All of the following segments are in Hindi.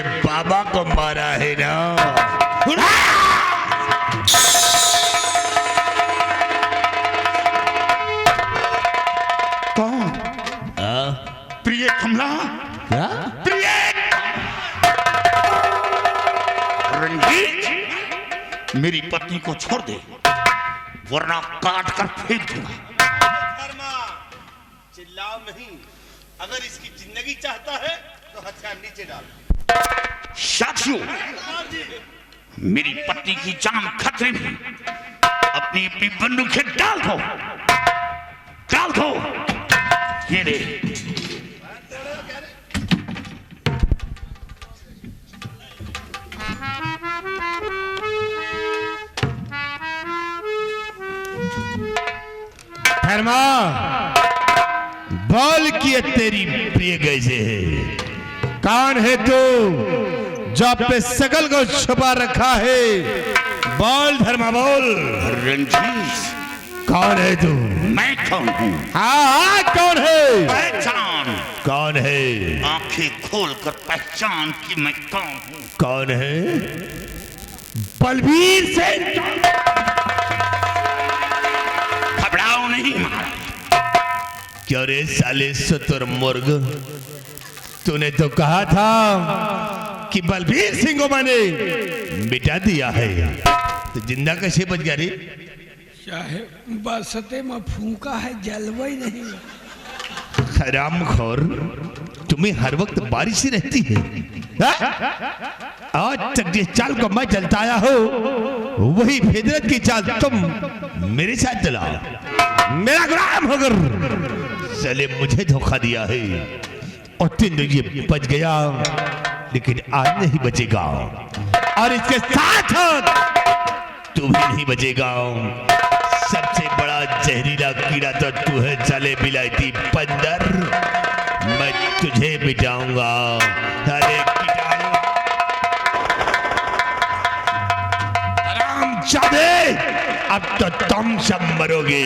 मेरे बाबा को मारा है ना। कौन? प्रिय कमला। क्या? प्रिय रंजीत, मेरी पत्नी को छोड़ दे वरना काट कर फेंक दूंगा। चिल्लाओ नहीं, अगर इसकी जिंदगी चाहता है तो हथियार नीचे डाल। साथियों, मेरी पत्नी की जान खतरे में, अपनी अपनी बंदूकें डाल दो, डाल दो। ये दे। धर्मा, बोल कि तेरी प्रिय कैसे है? कौन है तू जो अपने सकल को छुपा रखा है? बोल धर्मा, बोल। रंजीत, कौन है तू? मैं कौन हूँ? हाँ, कौन है? पहचान। कौन है? आंखें खोलकर पहचान कि मैं कौन हूँ। कौन है? बलबीर सिंह। घबराओ नहीं महाराज। क्यों रे साले शुतुरमुर्ग, तूने तो कहा था कि बलबीर सिंह को मैंने मिटा दिया है, तो जिंदा कैसे बच गया रे? साहेब बसते में फूका है, जलवा ही नहीं। हरामखोर, तुम्हें हर वक्त बारिश ही रहती है। आज तक जिस चाल को मैं चलता आया हूँ, वही फितरत की चाल तुम मेरे साथ चलाओ। मेरा गुलाम होकर चले मुझे धोखा दिया है और 3 दिन ये बच गया, लेकिन आज नहीं बचेगा, और इसके साथ तू भी नहीं बचेगा। सबसे बड़ा जहरीला कीड़ा तो तू है साले बिलायती बंदर। मैं तुझे मिटाऊंगा। अरे कीटाणु, हरामजादे, अब तो तुम सब मरोगे।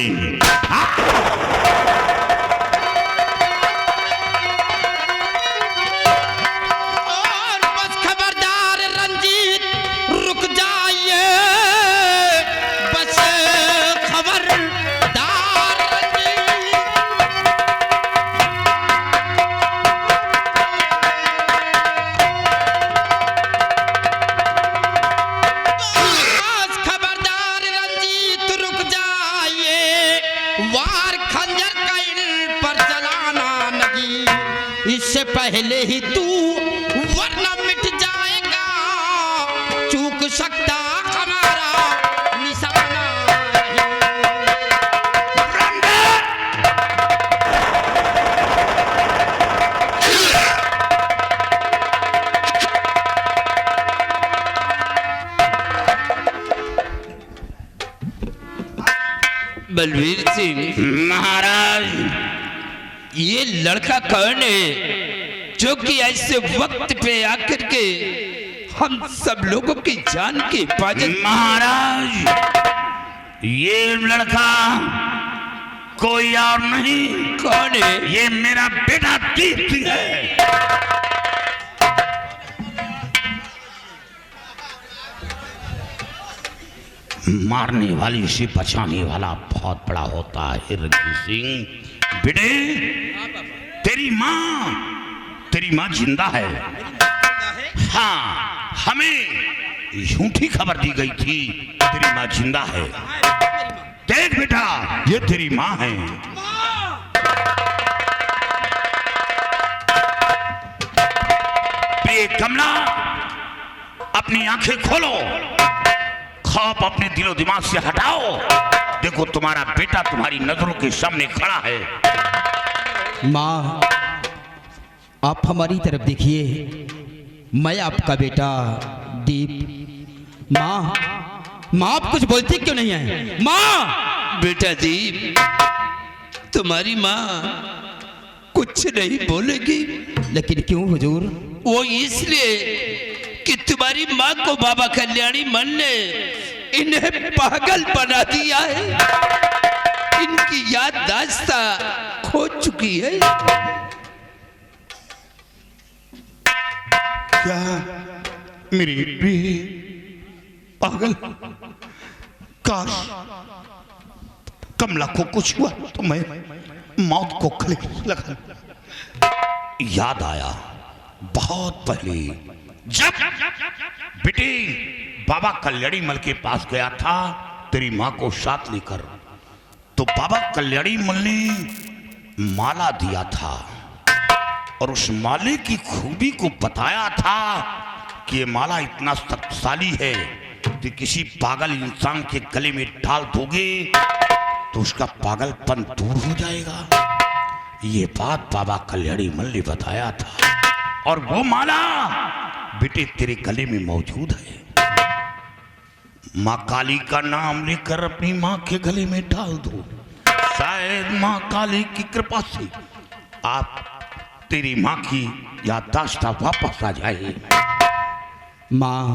पहले ही तू वरना मिट जाएगा, चूक सकता हमारा निशाना। बलबीर सिंह महाराज, ये लड़का कौन है जो कि ऐसे वक्त पे आकर के हम सब लोगों की जान की हिफाजत? महाराज, ये लड़का कोई और नहीं। कौन है? ये मेरा बेटा दीप्ति है। मारने वाली से बचाने वाला बहुत बड़ा होता है रंजीत सिंह। बेटे, तेरी माँ जिंदा है। हाँ, हमें झूठी खबर दी गई थी तेरी माँ जिंदा है। देख बेटा, ये तेरी माँ है। प्रिय कमला, अपनी आंखें खोलो, खौफ अपने दिलो दिमाग से हटाओ। देखो, तुम्हारा बेटा तुम्हारी नजरों के सामने खड़ा है। माँ, आप हमारी तरफ देखिए, मैं आपका बेटा दीप। माँ, आप कुछ बोलती क्यों नहीं है? माँ! बेटा दीप, तुम्हारी माँ कुछ नहीं बोलेगी। लेकिन क्यों हुजूर? वो इसलिए कि तुम्हारी माँ को बाबा कल्याणी मन ने इन्हें पागल बना दिया है। इनकी याददाश्त खो चुकी है। क्या मेरी प्रिय पागल, काश कमला को कुछ हुआ तो मैं मौत को गले लगा। याद आया बहुत पहले जब बेटे बाबा कल्याणी मल के पास गया था तेरी मां को साथ लेकर, तो बाबा कल्याणी मल ने माला दिया था और उस माले की खूबी को बताया था कि ये माला इतना शक्तिशाली है कि किसी पागल इंसान के गले में डाल दोगे तो उसका पागलपन दूर हो जाएगा। ये बात बाबा कल्याणी मल ने बताया था और वो माला बेटे तेरे गले में मौजूद है। माँ काली का नाम लेकर अपनी माँ के गले में डाल दो, शायद माँ काली की कृपा से आप तेरी माँ की याददाश्त वापस आ जाए। माँ,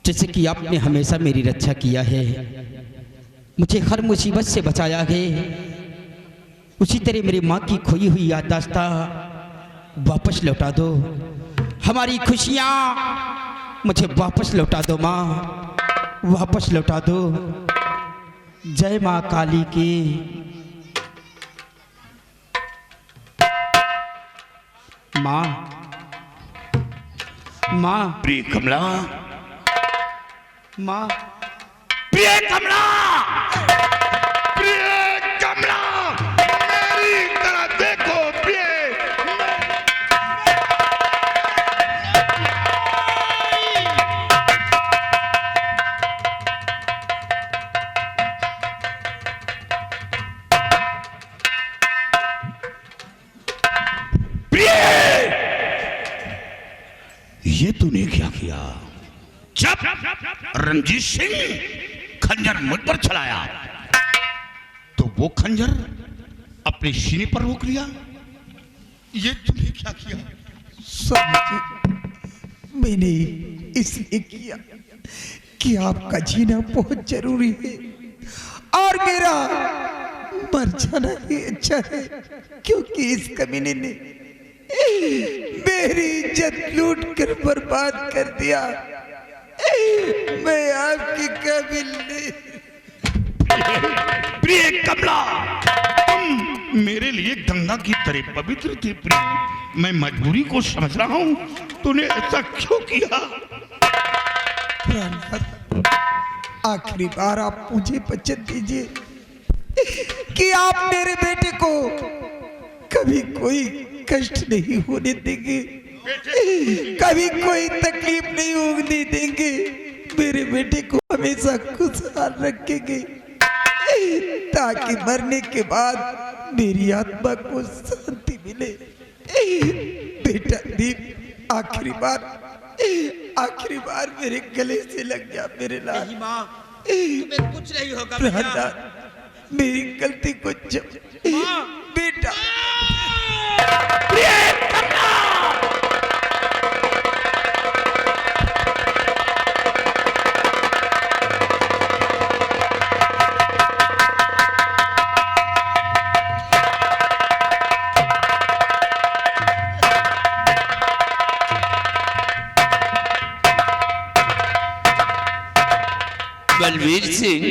जैसे कि आपने हमेशा मेरी रक्षा किया है, मुझे हर मुसीबत से बचाया है, उसी तरह मेरी माँ की खोई हुई याददाश्त वापस लौटा दो। हमारी खुशियाँ मुझे वापस लौटा दो माँ, वापस लौटा दो। जय माँ काली की। माँ, माँ, प्रिय कमला, माँ, प्रिय कमला, प्रिय कमला, मेरी तरफ देखो प्रिय। ये तूने क्या किया? जब रंजीत सिंह खंजर मुझ पर चलाया तो वो खंजर अपने सीने पर रोक लिया। ये तूने क्या किया? मैंने इसलिए किया कि आपका जीना बहुत जरूरी है और मेरा मर जाना ही अच्छा है, क्योंकि इस कमीने ने मेरी इज्जत लूट कर बर्बाद कर दिया। मैं आपकी काबिल नहीं। प्रिय कमला, तुम मेरे लिए गंगा की तरह पवित्र थी प्रिय। मैं मजबूरी को समझ रहा हूं, तूने ऐसा क्यों किया? प्राणनाथ, आखिरी बार आप मुझे वचन दीजिए कि आप मेरे बेटे को कभी कोई कष्ट नहीं होने देंगे, कभी कोई तकलीफ नहीं होने देंगे, मेरे बेटे को हमेशा खुशहाल रखेंगे ताकि मरने के बाद मेरी आत्मा को शांति मिले। बेटा दीप, आखिरी बार मेरे गले से लग जा मेरे लाल। माँ, तुम्हें कुछ नहीं होगा बेटा। मेरी गलती को बेटा। बलवीर सिंह,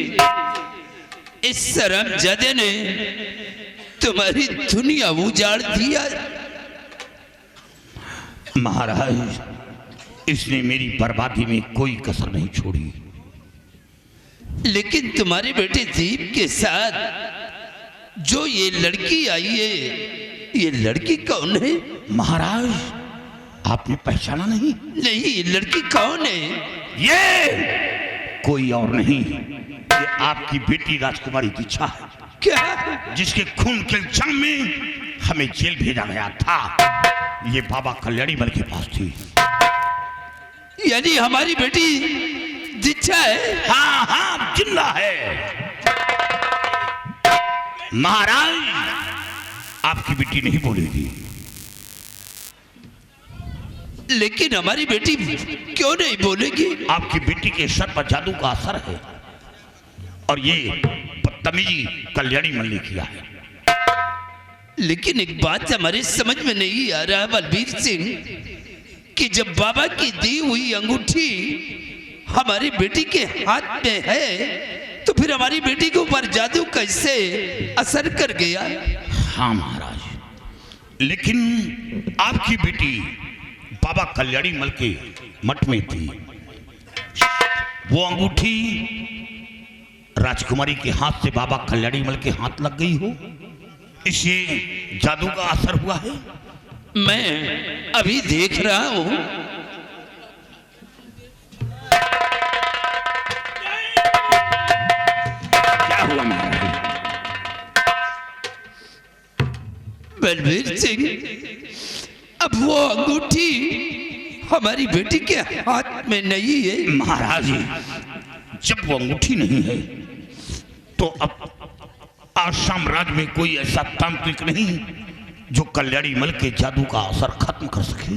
इस शर्मजादे ने तुम्हारी दुनिया उजाड़ दिया। महाराज, इसने मेरी बर्बादी में कोई कसर नहीं छोड़ी। लेकिन तुम्हारे बेटे दीप के साथ जो ये लड़की आई है, ये लड़की कौन है? महाराज, आपने पहचाना नहीं? नहीं, ये लड़की कौन है? ये कोई और नहीं, ये आपकी बेटी राजकुमारी दीक्षा है। क्या? जिसके खून के इल्जाम में हमें जेल भेजा गया था। ये बाबा कल्याणी मल के पास थी। यानी हमारी बेटी दीक्षा है? हाँ हाँ, जिंदा है। महाराज, आपकी बेटी नहीं बोलेगी। लेकिन हमारी बेटी क्यों नहीं बोलेगी? आपकी बेटी के सर पर जादू का असर है और ये बदतमीजी कल्याणी मल ने किया है। लेकिन एक बात हमारे समझ में नहीं आ रहा बलबीर सिंह कि जब बाबा की दी हुई अंगूठी हमारी बेटी के हाथ में है तो फिर हमारी बेटी के ऊपर जादू कैसे असर कर गया? हाँ महाराज, लेकिन आपकी बेटी बाबा कल्याणी मल के मठ में थी। वो अंगूठी राजकुमारी के हाथ से बाबा कल्याणी मल के हाथ लग गई हो, इससे जादू का असर हुआ है। मैं अभी देख रहा हूं। क्या हुआ महाराज? बलबीर सिंह, अब वो अंगूठी हमारी बेटी के हाथ में नहीं है। महाराज जी, जब वो अंगूठी नहीं है तो अब आसाम राज्य में कोई ऐसा तांत्रिक नहीं जो कल्याणी मल के जादू का असर खत्म कर सके।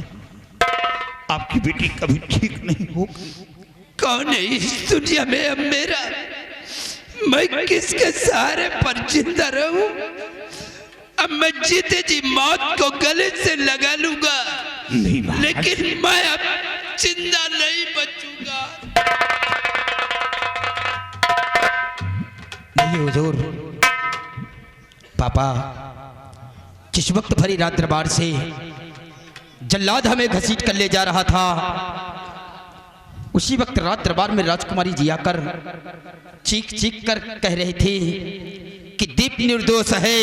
आपकी बेटी कभी ठीक नहीं होगी। कौन है इस दुनिया में अब मेरा? मैं किसके सहारे पर जिंदा रहूं? अब मैं जीते जी मौत को गले से लगा लूंगा, नहीं महाराज। लेकिन मैं अब जिंदा नहीं बचूंगा। नहीं हुजूर, पापा जिस वक्त भरी रात दरबार से जल्लाद हमें घसीट कर ले जा रहा था, उसी वक्त रात दरबार में राजकुमारी जी आकर चीख चीख कर कह रहे थे कि दीप निर्दोष है,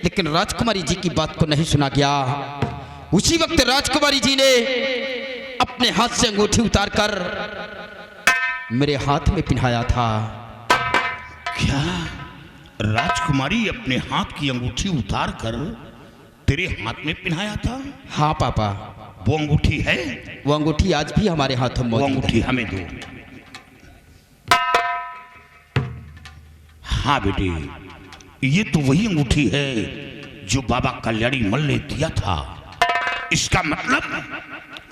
लेकिन राजकुमारी जी की बात को नहीं सुना गया। उसी वक्त राजकुमारी जी ने अपने हाथ से अंगूठी उतारकर मेरे हाथ में पहनाया था। क्या राजकुमारी अपने हाथ की अंगूठी उतार कर तेरे हाथ में पहनाया था? हाँ पापा, वो अंगूठी है? वो अंगूठी आज भी हमारे हाथों में वो मौजूद अंगूठी है। हमें दो। हाँ बेटी, ये तो वही अंगूठी है जो बाबा कल्याणी मल ने दिया था। इसका मतलब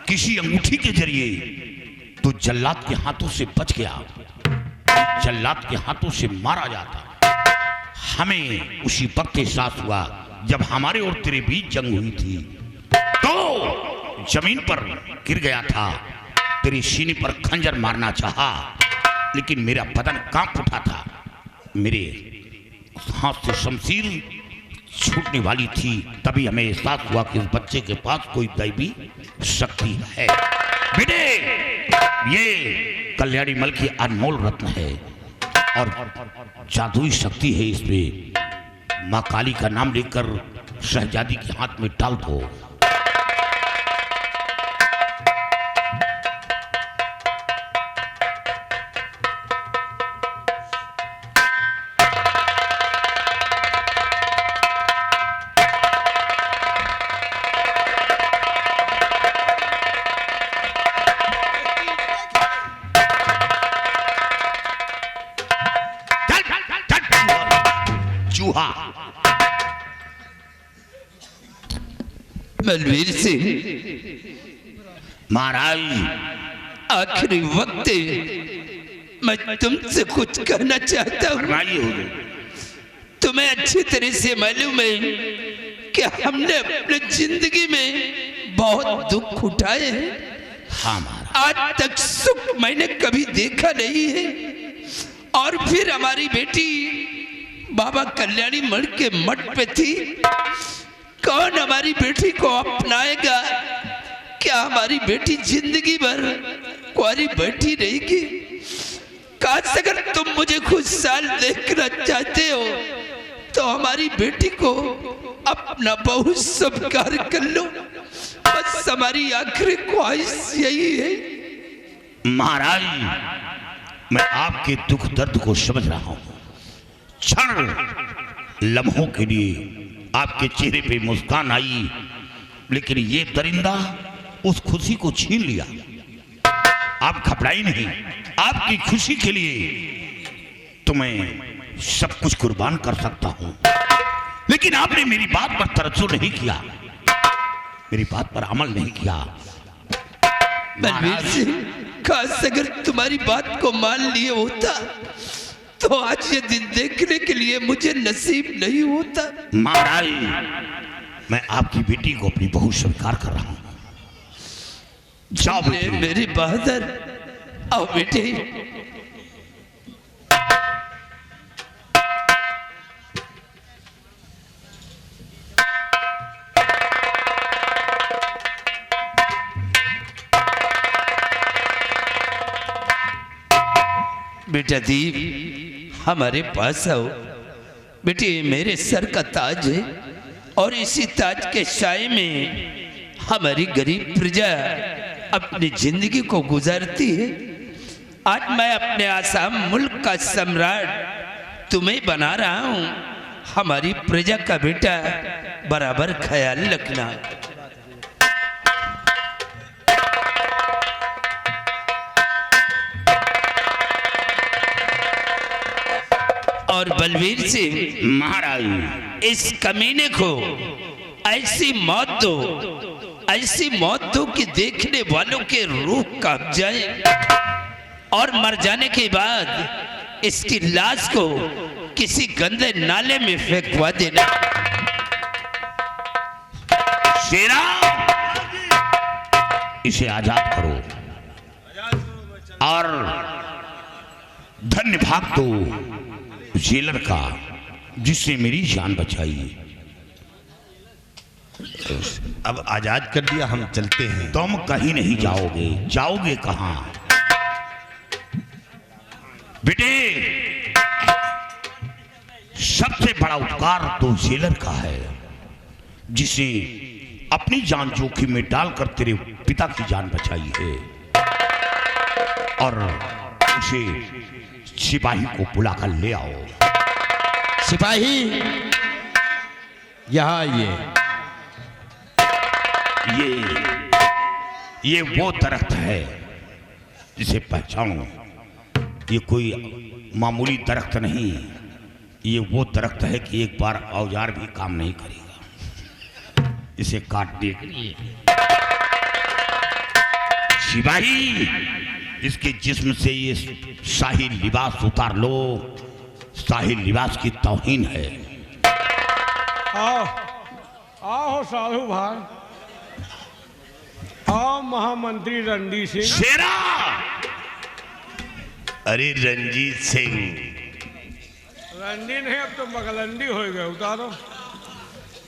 किसी अंगूठी के जरिए तो जल्लाद के हाथों से बच गया, जल्लाद के हाथों से मारा जाता। हमें उसी वक्त एहसास हुआ जब हमारे और तेरे बीच जंग हुई थी, तो जमीन पर गिर गया था, तेरे सीने पर खंजर मारना चाहा, लेकिन मेरा बदन कांप उठा था। मेरे हाथ से शमशीर छूटने वाली थी, तभी हमें एहसास हुआ कि इस बच्चे के पास कोई दैवी शक्ति है। बेटे, ये कल्याणी मल की अनमोल रत्न है और जादुई शक्ति है इसमें। माँ काली का नाम लेकर शहजादी के हाथ में डाल दो। चूहा। बलबीर सिंह, महाराज, आखिरी वक्त मैं तुमसे कुछ कहना चाहता हूँ। फरमाइए हुजूर। तुम्हें अच्छी तरह से मालूम है कि हमने अपने जिंदगी में बहुत दुख उठाए हैं। हाँ महाराज। आज तक सुख मैंने कभी देखा नहीं है, और फिर हमारी बेटी बाबा कल्याणी मल के मठ पे थी। कौन हमारी बेटी को अपनाएगा? क्या हमारी बेटी जिंदगी भर कुंवारी बैठी रहेगी? काश अगर तुम मुझे कुछ साल देखना चाहते हो तो हमारी बेटी को अपना बहू स्वीकार कर लो। बस हमारी आखिरी ख्वाहिश यही है। महाराज, मैं आपके दुख दर्द को समझ रहा हूं। क्षण लम्हों के लिए आपके चेहरे पे मुस्कान आई, लेकिन ये दरिंदा उस खुशी को छीन लिया। आप घबराई नहीं, आपकी खुशी के लिए तो मैं सब कुछ कुर्बान कर सकता हूं, लेकिन आपने मेरी बात पर तवज्जो नहीं किया, मेरी बात पर अमल नहीं किया। बलबीर सिंह, काश अगर तुम्हारी बात को मान लिए होता तो आज ये दिन देखने के लिए मुझे नसीब नहीं होता। महाराज, मैं आपकी बेटी को अपनी बहू स्वीकार कर रहा हूं। जाओ ले बेटी। मेरी बहादुर, आओ बेटे। बेटा दीप, हमारे पास आओ। बेटे मेरे सर का ताज है और इसी ताज के साए में हमारी गरीब प्रजा अपनी जिंदगी को गुजारती है। आज मैं अपने आसाम मुल्क का सम्राट तुम्हें बना रहा हूं। हमारी प्रजा का बेटा बराबर ख्याल रखना। और बलवीर सिंह महाराज, इस कमीने को ऐसी मौत दो, ऐसी मौत दो कि देखने वालों के रूह कांप जाए और मर जाने के बाद इसकी लाश को किसी गंदे नाले में फेंकवा देना। शेरा, इसे आजाद करो और धन्य भाग दो जेलर का जिसने मेरी जान बचाई। अब आजाद कर दिया, हम चलते हैं। तुम कहीं नहीं जाओगे। जाओगे कहां? बेटे, सबसे बड़ा उपकार तो जेलर का है जिसे अपनी जान जोखिम में डालकर तेरे पिता की जान बचाई है। और उसे सिपाही को बुलाकर ले आओ। सिपाही, यहाँ आइए। ये वो दरख्त है जिसे पहचानो। ये कोई मामूली दरख्त नहीं, ये वो दरख्त है कि एक बार औजार भी काम नहीं करेगा। इसे काटने के लिए सिपाही, इसके जिस्म से ये शाही लिबास उतार लो। शाही लिबास की तौहीन है। आओ आओ साधु भाई, आओ महामंत्री रणजीत सिंह। शेरा, अरे रंजीत सिंह, रणजीत नहीं, अब तो मगलंडी हो गए। उतारो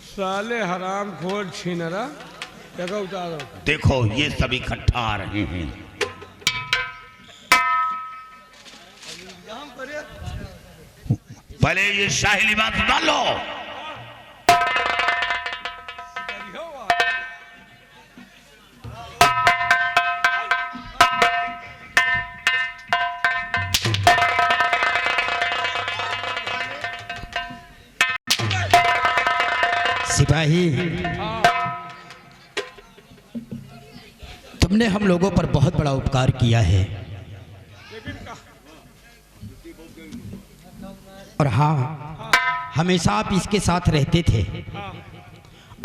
साले हराम खोर छीनरा, जगह उतारो। देखो ये सब इकट्ठा आ रहे हैं। पहले ये शाही लिबास उतार लो। सिपाही, तुमने हम लोगों पर बहुत बड़ा उपकार किया है। और हाँ, हमेशा आप इसके साथ रहते थे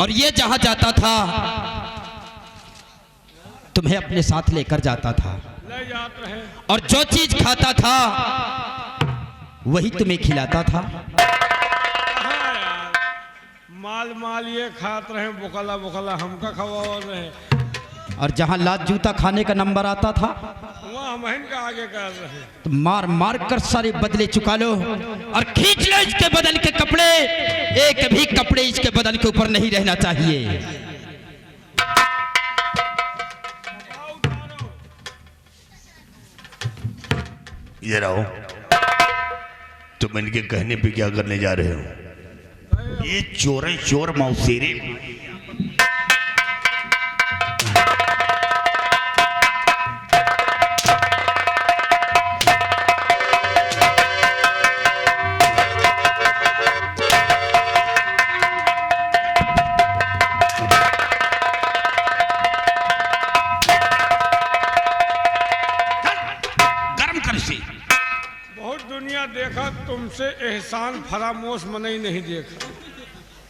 और ये जहां जाता था तुम्हें अपने साथ लेकर जाता था, ले जाते हैं। और जो चीज खाता था वही तुम्हें खिलाता था। कहाँ यार, माल माल ये खात रहे, बुकला बुकला हमका खवा रहे। और जहां लात जूता खाने का नंबर आता था वहाँ हम इनका आगे कर रहे। तो मार मार कर सारे बदले चुका लो और खींच लो इसके बदन के कपड़े। एक भी कपड़े इसके बदन के ऊपर नहीं रहना चाहिए। इधर आओ। तुम इनके कहने पे क्या करने जा रहे हो? ये चोर चोर मौसेरे। बहुत दुनिया देखा, तुमसे एहसान फरामोश मनई नहीं देखा।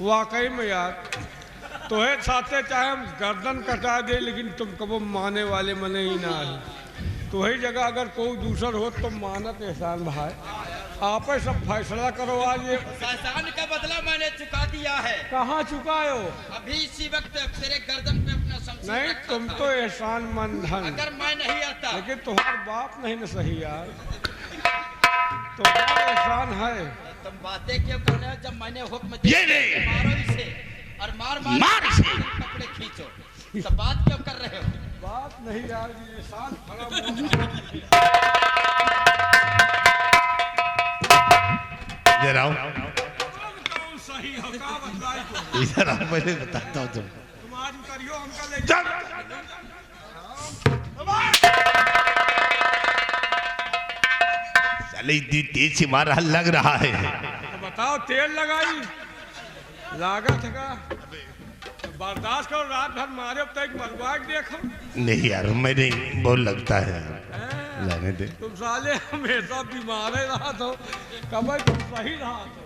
वाकई में यार, तोहे साथे चाहे हम गर्दन कटा दे, लेकिन तुम कबो माने वाले मने ही ना आई। तुम्हारी जगह अगर कोई दूसर हो तो मानत एहसान भाई। आप सब फैसला करो आज। ये एहसान का बदला मैंने चुका दिया है। कहाँ चुकाए हो? अभी इसी वक्त तेरे गर्दन पे अपना नहीं तुम तो एहसान मंद हन, अगर मैं नहीं आता लेकिन तुम्हारा बाप नहीं न सही यार, तुम्हारा एहसान है। तुम बातें क्यों कर रहे हो जब मैंने हुक्म दिया ये नहीं। मारो इसे और मार इसे। कपड़े खींचो, तो बात क्यों कर रहे हो? बात नहीं यार, ये एहसान फरामोश इधर आओ, कौन सही हो का बतलाई को। इधर आओ, पहले बताता हूँ तुम। तुम आज उतरियो हमका ले चल। साले इतनी तेज से मार रहा लग रहा है। तो बताओ तेल लगाई लागत का बर्दाश्त करो, रात भर मारे अब तक मरवा के देखो। नहीं यार, मैं नहीं, बहुत लगता है, रहने दे। तुम साले हमेशा बीमार ही रहा तो कब तुम सही रहा तो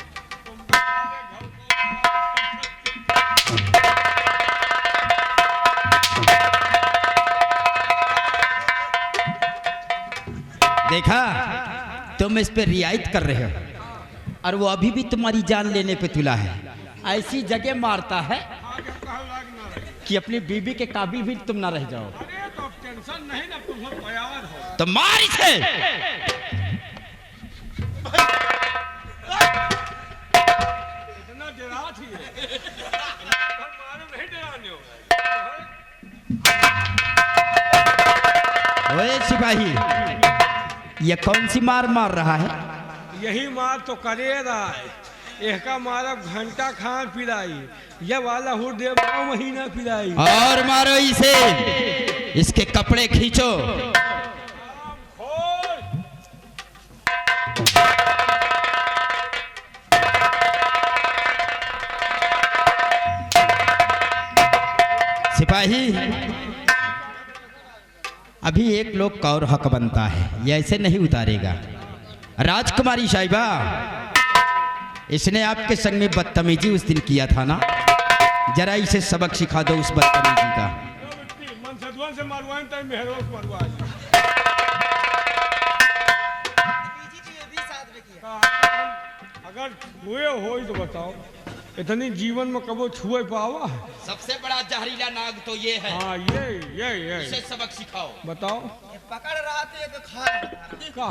देखा, तुम इस पे रियायत कर रहे हो और वो अभी भी तुम्हारी जान लेने पे तुला है। ऐसी जगह मारता है कि अपनी बीबी के काबिल भी तुम ना रह जाओ। अरे तो टेंशन नहीं ना, तुम सब तैयार हो। तो मार इसे। इतना डरा थी मारे नहीं डराने हो। ओए सिपाही, ये कौन सी मार मार रहा है? यही मार तो करे रहा है, इसका मारब घंटा खान पिलाई, ये वाला हुर्दे महीना पिलाई। और मारो इसे, इसके कपड़े खींचो। सिपाही, अभी एक लोग का और हक बनता है, ये ऐसे नहीं उतारेगा। राजकुमारी साहिबा, इसने आपके संग में बदतमीजी उस दिन किया था ना, जरा इसे सबक सिखा दो उस बदतमीजी का। मन सदवन से मरवाएं तो मेहरों से मरवाएं। अगर हुए हो तो बताओ, इतनी जीवन में कबो छुए पावा है? सबसे बड़ा जहरीला नाग तो ये है। हाँ ये इसे सबक सिखाओ। बताओ। पकड़ रहा तो ये तो खा का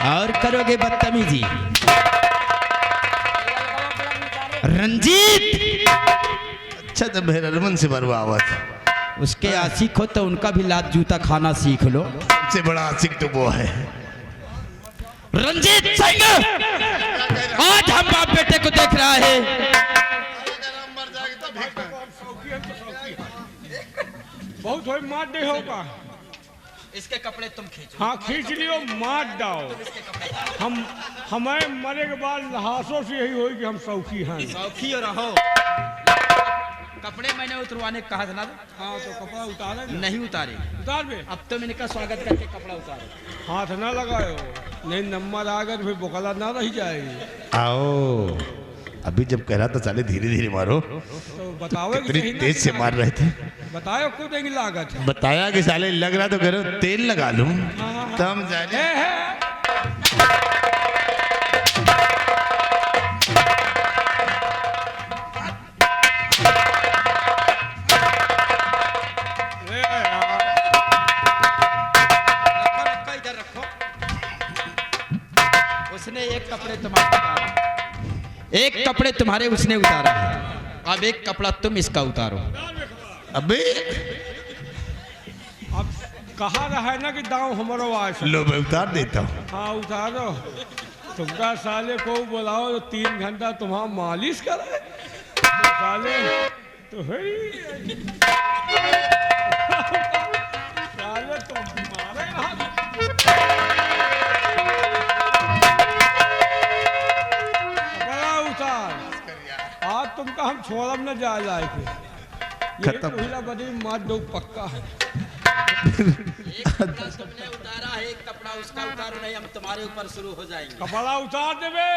और करोगे बदतमीजी? रंजीत, अच्छा तो मेरा रमन से मरवावत, उसके आशिक हो तो उनका भी लात जूता खाना सीख लो। सबसे बड़ा आशिक तो वो है। रंजीत सिंह, आज हम बाप बेटे को देख रहा है। बहुत हो मार दे होगा। इसके कपड़े तुम खींचो। हाँ खींच लियो, मार डाओ। हमें मरे के बाद लहासों से यही होगी कि हम सौखी हैं। सौखी हो रहो। कपड़े मैंने उतरवाने को कहा था ना। हाँ तो कपड़ा उतारे ना। नहीं उतारे। उतार दे। अब तो मैंने कहा स्वागत करके कपड़ा उतारो। हाथ ना लगाओ, नहीं नंबर आ गए तो फिर बोकला ना रह जाएगी। आओ, अभी जब कह रहा था साले धीरे धीरे मारो, तो बताओ कितनी तेज से मार रहे थे। बताओ क्यों देंगे लागत है? बताया कि साले लग रहा तो करो तेल लगा लूं तब जाने। इधर रखो। उसने एक कपड़े तुम्हारे उतारा, एक कपड़े तुम्हारे उसने उतारा है। अब एक कपड़ा तुम इसका उतारो। अबे अब कहा रहा है ना कि दांव हमारा वाश। लो मैं उतार देता हूँ। हाँ उतारो। तुमका साले को बुलाओ तो 3 घंटा तुम्हारा मालिश करे तो साले तो है साले तुम मारे उतार। आज तुमका हम छोड़ब न जा जाए खत्म। पहिला बदी मार दो पक्का है। एक कपड़ा तुमने उतारा है, एक कपड़ा उसका उतारो, नहीं हम तुम्हारे ऊपर शुरू हो जाएंगे। कपड़ा उतार देवे।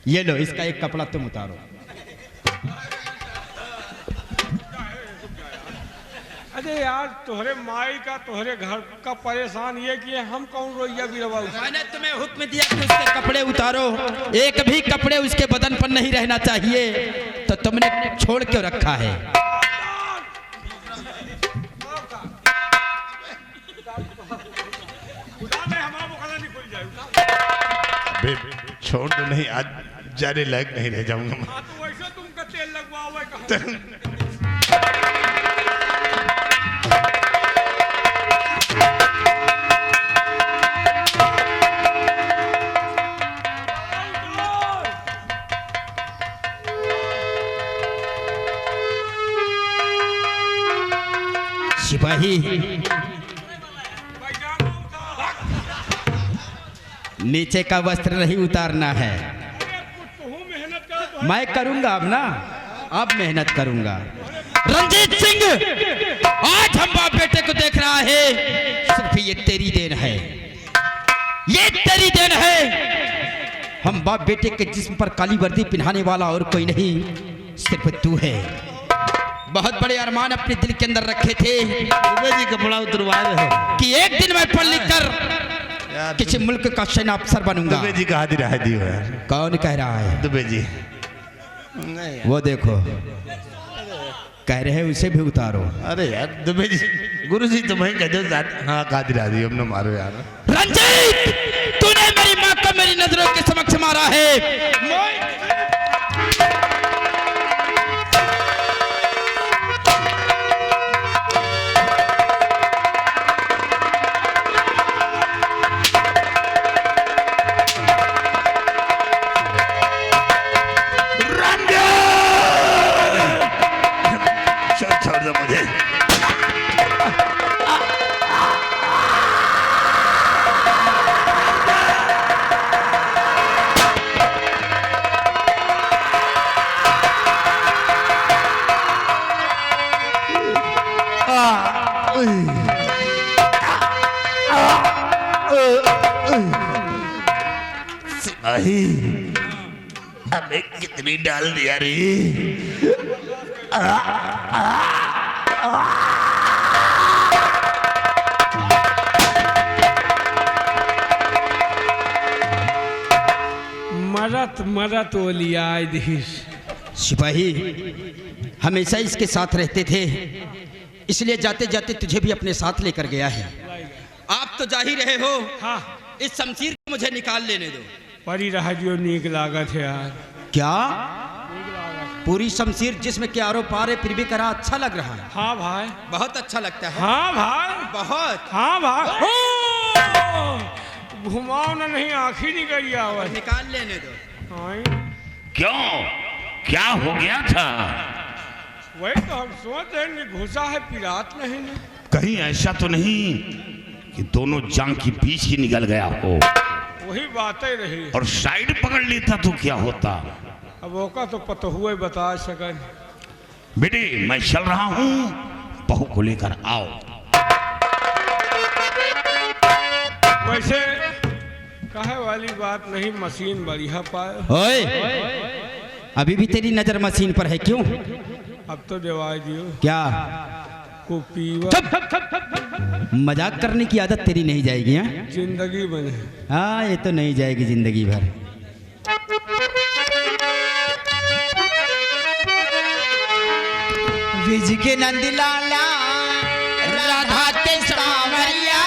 ये लो, इसका एक कपड़ा तुम उतारो। अरे यार, तोहरे माई का तोहरे घर का परेशान ये कि हम कौन रोइया भी रवा। मैंने तुम्हें हुक्म दिया कि उसके कपड़े उतारो, एक भी कपड़े उसके बदन पर नहीं रहना चाहिए, तो तुमने छोड़ क्यों रखा है? छोड़ दो, नहीं आज जाने लायक नहीं रह जाऊंगा मैं। तो वैसे तुमका तेल लगवाओ कहाँ? सिपाही, नीचे का वस्त्र नहीं उतारना है। मैं करूंगा अब ना, अब मेहनत करूंगा। रंजीत सिंह, आज हम बाप बेटे को देख रहा है, सिर्फ ये तेरी देन है, ये तेरी देन है। हम बाप बेटे के जिस्म पर काली वर्दी पहनाने वाला और कोई नहीं, सिर्फ तू है। बहुत बड़े अरमान अपने दिल के अंदर रखे थे जी, कपड़ा उतरवा रहे हो कि एक दिन मैं पढ़ लिख कर किसी मुल्क का सैन्य अफसर बनूंगा। दुबे जी कहा दिया है? कौन कह रहा है? दुबे जी। वो देखो, कह रहे हैं उसे भी उतारो। अरे यार दुबे जी, गुरु जी तुम्हें कह दो। हाँ, कहा दिया हमने मारो यार। रंजीत, तूने मेरी माँ को मेरी नजरों के समक्ष मारा है। छोड़ दो मुझे। सिपाही, हमें कितनी डाल दिया रे? मरत मरत ओलियाए दिस। सिपाही, हमेशा इसके साथ रहते थे, इसलिए जाते जाते तुझे भी अपने साथ लेकर गया है। आप तो जा ही रहे हो, हाँ, इस शमशीर को मुझे निकाल लेने दो। परी रहा जो नीक लागत है यार। क्या पूरी शमशीर जिसमें के आरोप आ रहे, फिर भी करा अच्छा लग रहा है? हाँ भाई, बहुत अच्छा लगता है। हाँ भाई, बहुत। हाँ भाई। घुमाओ ना, नहीं आँखी नहीं गई आवाज। निकाल लेने दो। क्यों, क्या हो गया था? वही तो हम सोच रहे हैं, घुसा है पिरात नहीं ना। कहीं ऐसा तो नहीं कि दोनों जांग की बीच ही निकल गया हो? वही बातें रही। और साइड पकड़ लेता तो क्या होता? अब वो तो पता हुआ बता सकन। बेटे, मैं चल रहा हूँ, बहू को लेकर आओ। वैसे कहे वाली बात नहीं, मशीन बढ़िया पाए। ओए, अभी भी तेरी नजर मशीन पर है क्यों? अब तो देवा दियो। क्या को पीवा मजाक करने की आदत तेरी नहीं जाएगी? हाँ, जिंदगी बने। हाँ, ये तो नहीं जाएगी जिंदगी भर। विज के नंद लाला राधा के सांवरिया